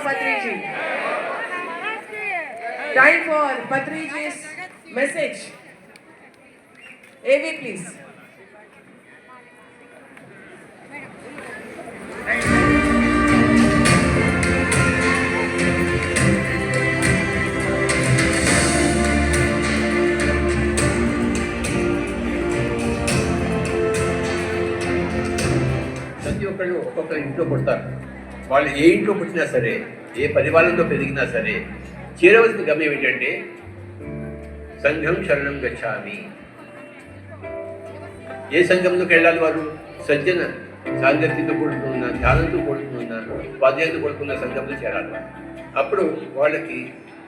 Patriji. Time for Patriji's message. AV, please. ప్రతి ఒక్కళ్ళు ఒక్కొక్క ఇంట్లో పుడతారు. వాళ్ళు ఏ ఇంట్లో పుట్టినా సరే, ఏ పరివారంలో పెరిగినా సరే, చేరవలసిన గమ్యం ఏంటంటే సంఘం శరణం గచ్చామి. ఏ సంఘంలోకి వెళ్ళాలి వారు? సజ్జన సాంగత్యంతో కూడుకున్న, ధ్యానంతో కూడుకున్న, స్వాధ్యాయంతో కూడుకున్న సంఘంలో చేరాలి వారు. అప్పుడు వాళ్ళకి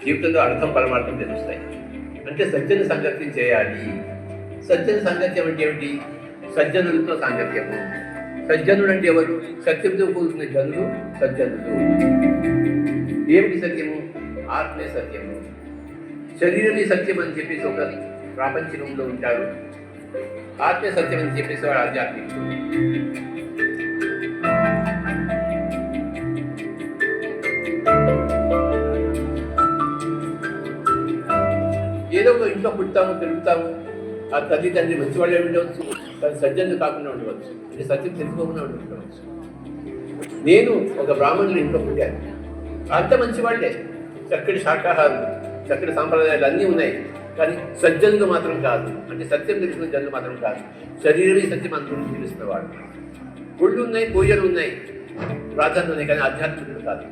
జీవితంలో అర్థం పరమార్థం తెలుస్తాయి. అంటే సజ్జన సాంగత్యం చేయాలి. సజ్జన సాంగత్యం అంటే ఏమిటి? సజ్జనులతో సాంగత్యము. సజ్జనుడు అంటే ఎవరు? సత్యంతో కూడుకున్న జనులు సజ్జనులు. ఏమిటి సత్యము? ఆత్మే సత్యము. శరీరమే సత్యం అని చెప్పేసి ఒక ప్రాపంచికంలో ఉంటారు. ఆత్మే సత్యం అని చెప్పేసి వాడు ఆధ్యాత్మికుడు. ఏదో ఒక ఇంట్లో పుడతాము, పెరుగుతాము. ఆ తల్లిదండ్రి మంచి వాళ్ళే ఉండవచ్చు, సజ్జనులు కాకుండా ఉండవచ్చు, అంటే సత్యం తెలుసుకోకుండా ఉండవచ్చు. నేను ఒక బ్రాహ్మణుల ఇంట్లో పుట్టాను. అంత మంచి వాళ్ళే, చక్కటి శాకాహారులు, చక్కటి సాంప్రదాయాలు అన్నీ ఉన్నాయి. కానీ సజ్జనులు మాత్రం కాదు. అంటే సత్యం తెలుసుకున్న జనులు మాత్రం కాదు. శరీరమే సత్యం అనుకుని తెలుస్తున్న వాడు. గుళ్ళు ఉన్నాయి, పూజలు ఉన్నాయి, ప్రార్థనలు ఉన్నాయి, కానీ ఆధ్యాత్మికులు కాదు.